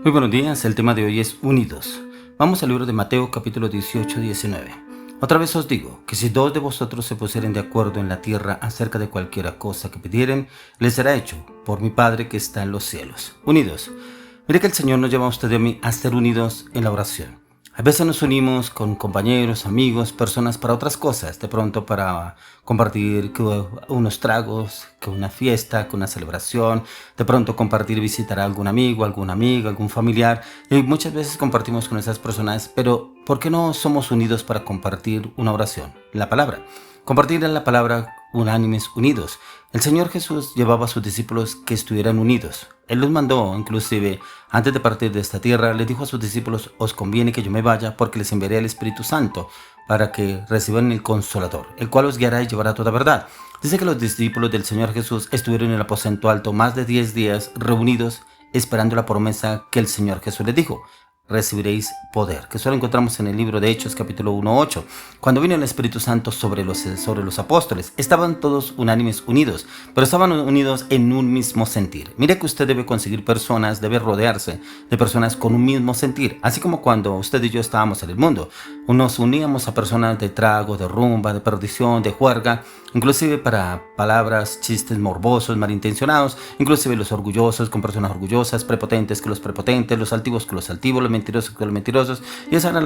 Muy buenos días, el tema de hoy es unidos. Vamos al libro de Mateo capítulo 18-19. Otra vez os digo, que si dos de vosotros se pusieren de acuerdo en la tierra acerca de cualquiera cosa que pidieren, les será hecho por mi Padre que está en los cielos. Unidos. Mire que el Señor nos lleva a usted y a mí a ser unidos en la oración. A veces nos unimos con compañeros, amigos, personas para otras cosas, de pronto para compartir unos tragos, que una fiesta, que una celebración, de pronto compartir visitar a algún amigo, alguna amiga, algún familiar, y muchas veces compartimos con esas personas, pero ¿por qué no somos unidos para compartir una oración? La palabra. Compartir en la palabra unánimes, unidos. El Señor Jesús llevaba a sus discípulos que estuvieran unidos. Él los mandó, inclusive, antes de partir de esta tierra, les dijo a sus discípulos, os conviene que yo me vaya porque les enviaré el Espíritu Santo para que reciban el Consolador, el cual os guiará y llevará toda verdad. Dice que los discípulos del Señor Jesús estuvieron en el aposento alto más de 10 días reunidos esperando la promesa que el Señor Jesús les dijo. Recibiréis poder, que eso lo encontramos en el libro de Hechos capítulo 1:8. Cuando vino el Espíritu Santo sobre los apóstoles, estaban todos unánimes unidos, pero estaban unidos en un mismo sentir. Mire que usted debe conseguir personas, debe rodearse de personas con un mismo sentir, así como cuando usted y yo estábamos en el mundo. Nos uníamos a personas de trago, de rumba, de perdición, de juerga, inclusive para palabras, chistes morbosos, malintencionados, inclusive los orgullosos con personas orgullosas, prepotentes que los prepotentes, los altivos que los altivos, los mentirosos con los mentirosos, y esas eran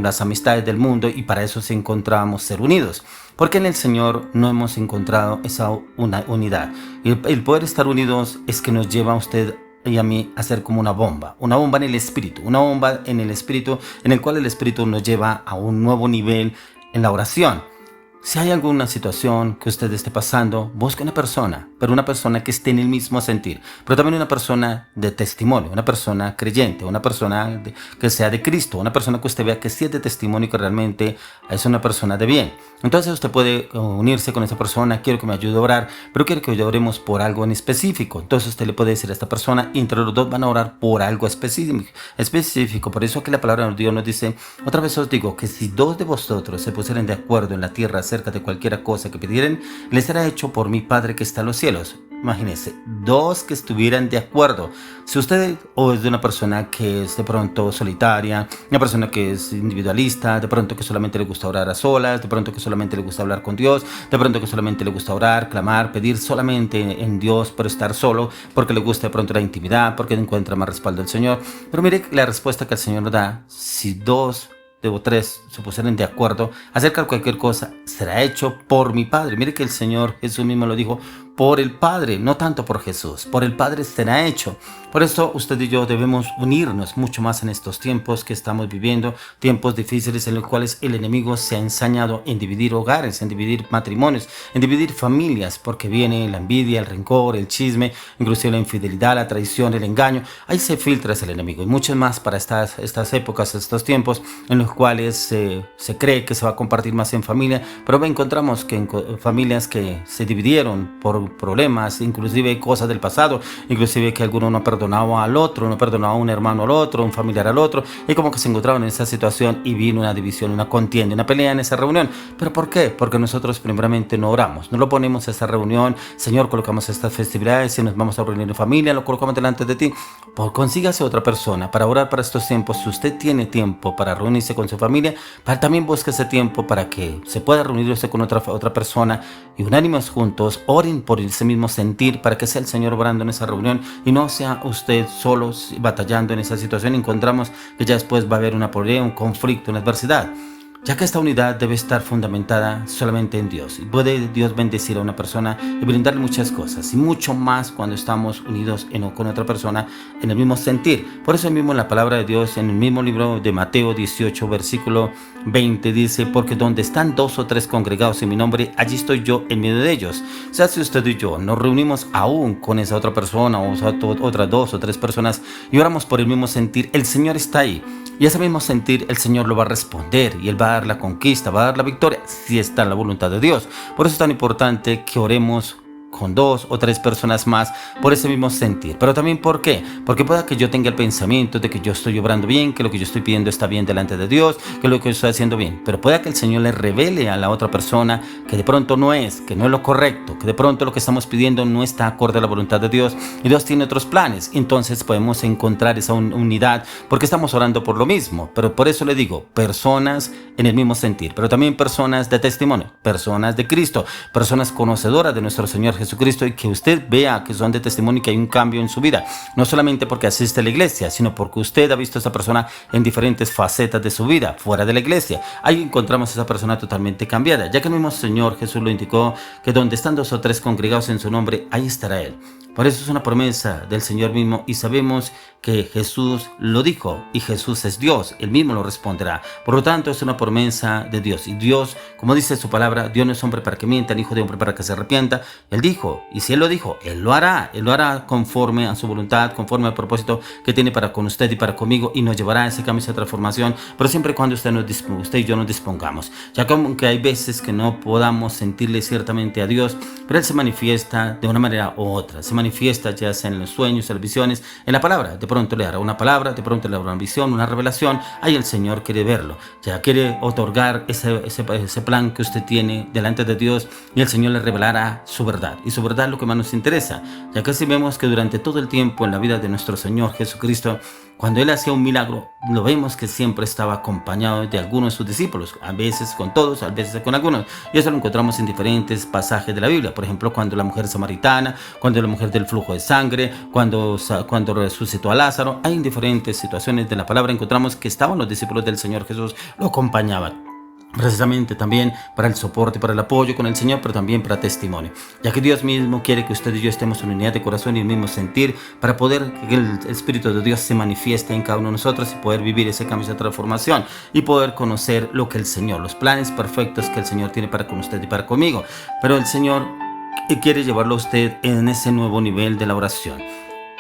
las amistades del mundo, y para eso se encontrábamos ser unidos, porque en el Señor no hemos encontrado esa unidad. Y el poder estar unidos es que nos lleva a usted y a mí a ser como una bomba en el espíritu, una bomba en el espíritu, en el cual el espíritu nos lleva a un nuevo nivel en la oración. Si hay alguna situación que usted esté pasando, busque una persona, pero una persona que esté en el mismo sentir, pero también una persona de testimonio, una persona creyente, una persona que sea de Cristo, una persona que usted vea que sí es de testimonio y que realmente es una persona de bien. Entonces usted puede unirse con esa persona, quiero que me ayude a orar, pero quiero que oremos por algo en específico. Entonces usted le puede decir a esta persona, y entre los dos van a orar por algo específico. Por eso que la palabra de Dios nos dice, otra vez os digo, que si dos de vosotros se pusieren de acuerdo en la tierra acerca de cualquiera cosa que pidieren, les será hecho por mi Padre que está en los cielos. Imagínense, dos que estuvieran de acuerdo. Si usted o es de una persona que es de pronto solitaria, una persona que es individualista, de pronto que solamente le gusta orar a solas, de pronto que solamente le gusta hablar con Dios, de pronto que solamente le gusta orar, clamar, pedir solamente en Dios, pero estar solo, porque le gusta de pronto la intimidad, porque encuentra más respaldo del Señor. Pero mire la respuesta que el Señor nos da: si dos o tres se pusieran de acuerdo acerca de cualquier cosa, será hecho por mi Padre. Mire que el Señor Jesús mismo lo dijo, por el Padre, no tanto por Jesús, por el Padre será hecho. Por eso usted y yo debemos unirnos mucho más en estos tiempos que estamos viviendo, tiempos difíciles en los cuales el enemigo se ha ensañado en dividir hogares, en dividir matrimonios, en dividir familias, porque viene la envidia, el rencor, el chisme, inclusive la infidelidad, la traición, el engaño. Ahí se filtra el enemigo, y mucho más para estas épocas, estos tiempos en los cuales se cree que se va a compartir más en familia, pero encontramos que en familias que se dividieron por problemas, inclusive cosas del pasado, inclusive que alguno no perdonaba al otro, no perdonaba a un hermano al otro, un familiar al otro, y como que se encontraban en esa situación y vino una división, una contienda, una pelea en esa reunión. ¿Pero por qué? Porque nosotros primeramente no oramos, no lo ponemos a esta reunión. Señor, colocamos estas festividades y nos vamos a reunir en familia, lo colocamos delante de ti. Consígase otra persona para orar para estos tiempos. Si usted tiene tiempo para reunirse con su familia, también busque ese tiempo para que se pueda reunirse con otra persona, y unánimes juntos oren por ese mismo sentir, para que sea el Señor obrando en esa reunión y no sea usted solo batallando en esa situación. Encontramos que ya después va a haber una pelea, un conflicto, una adversidad, ya que esta unidad debe estar fundamentada solamente en Dios. Y puede Dios bendecir a una persona y brindarle muchas cosas, y mucho más cuando estamos unidos con otra persona en el mismo sentir. Por eso mismo la palabra de Dios en el mismo libro de Mateo 18, versículo 20 dice, porque donde están dos o tres congregados en mi nombre, allí estoy yo en medio de ellos. O sea, si usted y yo nos reunimos aún con esa otra persona o otras dos o tres personas y oramos por el mismo sentir, el Señor está ahí. Y ese mismo sentir el Señor lo va a responder, y Él va a dar la conquista, va a dar la victoria, si está en la voluntad de Dios. Por eso es tan importante que oremos con 2 o 3 personas más por ese mismo sentir. Pero también, ¿por qué? Porque pueda que yo tenga el pensamiento de que yo estoy obrando bien, que lo que yo estoy pidiendo está bien delante de Dios, que lo que yo estoy haciendo bien. Pero pueda que el Señor le revele a la otra persona que de pronto no es, que no es lo correcto, que de pronto lo que estamos pidiendo no está acorde a la voluntad de Dios y Dios tiene otros planes. Entonces podemos encontrar esa unidad porque estamos orando por lo mismo. Pero por eso le digo, personas en el mismo sentir, pero también personas de testimonio, personas de Cristo, personas conocedoras de nuestro Señor Jesucristo y que usted vea que son de testimonio y que hay un cambio en su vida, no solamente porque asiste a la iglesia, sino porque usted ha visto a esa persona en diferentes facetas de su vida, fuera de la iglesia. Ahí encontramos a esa persona totalmente cambiada, ya que el mismo Señor Jesús lo indicó, que donde están 2 o 3 congregados en su nombre, ahí estará Él. Por eso es una promesa del Señor mismo y sabemos que Jesús lo dijo y Jesús es Dios, Él mismo lo responderá. Por lo tanto, es una promesa de Dios. Y Dios, como dice su palabra, Dios no es hombre para que mienta, ni hijo de hombre para que se arrepienta. Él dijo, y si Él lo dijo, Él lo hará conforme a su voluntad, conforme al propósito que tiene para con usted y para conmigo y nos llevará a ese cambio, a esa transformación, pero siempre y cuando usted y yo nos dispongamos. Ya como que hay veces que no podamos sentirle ciertamente a Dios, pero Él se manifiesta de una manera u otra, se manifiesta ya sea en los sueños, en las visiones, en la palabra. De pronto le hará una palabra, de pronto le hará una visión, una revelación. Ahí el Señor quiere verlo, ya quiere otorgar ese plan que usted tiene delante de Dios y el Señor le revelará su verdad. Y su verdad es lo que más nos interesa, ya que si vemos que durante todo el tiempo en la vida de nuestro Señor Jesucristo, cuando Él hacía un milagro, lo vemos que siempre estaba acompañado de algunos de sus discípulos, a veces con todos, a veces con algunos. Y eso lo encontramos en diferentes pasajes de la Biblia. Por ejemplo, cuando la mujer samaritana, cuando la mujer del flujo de sangre, cuando resucitó a Lázaro. Hay en diferentes situaciones de la palabra encontramos que estaban los discípulos del Señor Jesús, lo acompañaban. Precisamente también para el soporte, para el apoyo con el Señor, pero también para testimonio, ya que Dios mismo quiere que usted y yo estemos en unidad de corazón y el mismo sentir para poder que el Espíritu de Dios se manifieste en cada uno de nosotros y poder vivir ese cambio, esa transformación y poder conocer lo que el Señor, los planes perfectos que el Señor tiene para con usted y para conmigo. Pero el Señor quiere llevarlo a usted en ese nuevo nivel de la oración.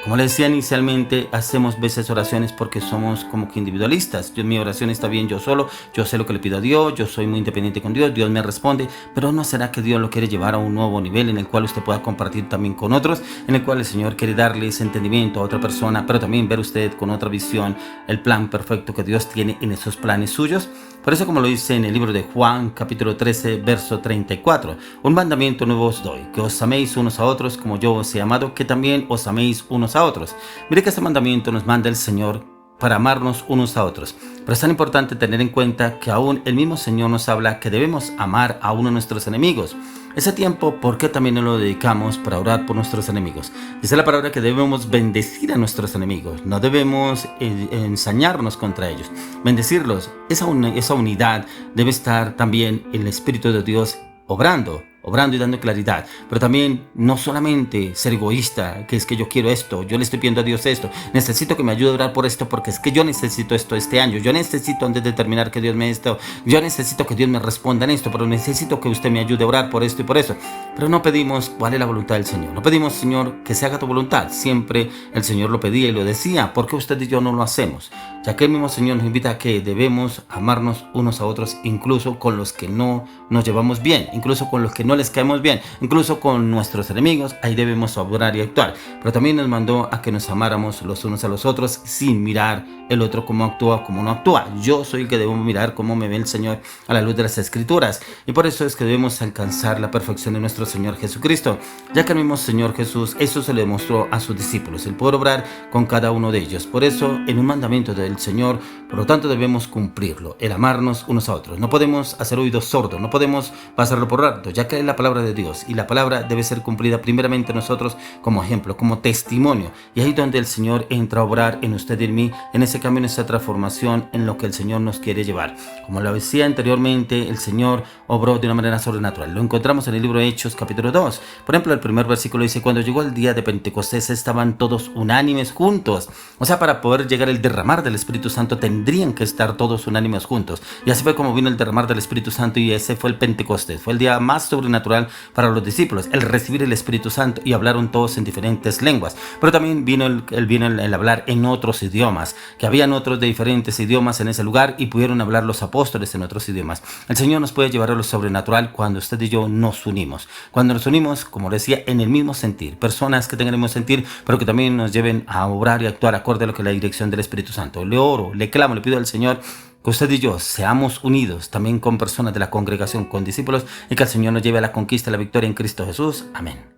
Como les decía inicialmente, hacemos veces oraciones porque somos como que individualistas. Mi oración está bien yo solo, yo sé lo que le pido a Dios, yo soy muy independiente con Dios, Dios me responde, pero ¿no será que Dios lo quiere llevar a un nuevo nivel en el cual usted pueda compartir también con otros, en el cual el Señor quiere darle ese entendimiento a otra persona, pero también ver usted con otra visión el plan perfecto que Dios tiene en esos planes suyos? Por eso, como lo dice en el libro de Juan, capítulo 13, verso 34, un mandamiento nuevo os doy, que os améis unos a otros como yo os he amado, que también os améis unos a otros. Mire que este mandamiento nos manda el Señor para amarnos unos a otros. Pero es tan importante tener en cuenta que aún el mismo Señor nos habla que debemos amar a uno de nuestros enemigos. Ese tiempo, ¿por qué también nos lo dedicamos para orar por nuestros enemigos? Dice la palabra que debemos bendecir a nuestros enemigos, no debemos ensañarnos contra ellos, bendecirlos. Esa unidad debe estar también el Espíritu de Dios obrando y dando claridad, pero también no solamente ser egoísta, que es que yo quiero esto, yo le estoy pidiendo a Dios esto, necesito que me ayude a orar por esto porque es que yo necesito esto este año, yo necesito antes de terminar que Dios me esto, yo necesito que Dios me responda en esto, pero necesito que usted me ayude a orar por esto y por eso. Pero no pedimos cuál es la voluntad del Señor, no pedimos, Señor, que se haga tu voluntad. Siempre el Señor lo pedía y lo decía. ¿Por qué usted y yo no lo hacemos? Ya que el mismo Señor nos invita a que debemos amarnos unos a otros, incluso con los que no nos llevamos bien, incluso con los que no les caemos bien, incluso con nuestros enemigos. Ahí debemos obrar y actuar. Pero también nos mandó a que nos amáramos los unos a los otros sin mirar el otro cómo actúa, cómo no actúa. Yo soy el que debo mirar cómo me ve el Señor a la luz de las Escrituras, y por eso es que debemos alcanzar la perfección de nuestro Señor Jesucristo, ya que el mismo Señor Jesús eso se le demostró a sus discípulos, el poder obrar con cada uno de ellos. Por eso, en un mandamiento del Señor, por lo tanto debemos cumplirlo, el amarnos unos a otros. No podemos hacer oídos sordos, no podemos pasarlo por alto, ya que es la palabra de Dios, y la palabra debe ser cumplida primeramente nosotros como ejemplo, como testimonio, y ahí donde el Señor entra a obrar en usted y en mí, en ese cambio, en esa transformación, en lo que el Señor nos quiere llevar. Como lo decía anteriormente, el Señor obró de una manera sobrenatural. Lo encontramos en el libro de Hechos, capítulo 2. Por ejemplo, el primer versículo dice: cuando llegó el día de Pentecostés estaban todos unánimes juntos. O sea, para poder llegar el derramar del Espíritu Santo tendrían que estar todos unánimes juntos. Y así fue como vino el derramar del Espíritu Santo, y ese fue el Pentecostés. Fue el día más sobrenatural para los discípulos, el recibir el Espíritu Santo, y hablaron todos en diferentes lenguas. Pero también vino el hablar en otros idiomas, que habían otros de diferentes idiomas en ese lugar y pudieron hablar los apóstoles en otros idiomas. El Señor nos puede llevar a lo sobrenatural cuando usted y yo nos unimos. Cuando nos unimos, como decía, en el mismo sentir. Personas que tengan el mismo sentir, pero que también nos lleven a obrar y actuar acorde a lo que es la dirección del Espíritu Santo. Le oro, le clamo, le pido al Señor que usted y yo seamos unidos también con personas de la congregación, con discípulos, y que el Señor nos lleve a la conquista y la victoria en Cristo Jesús. Amén.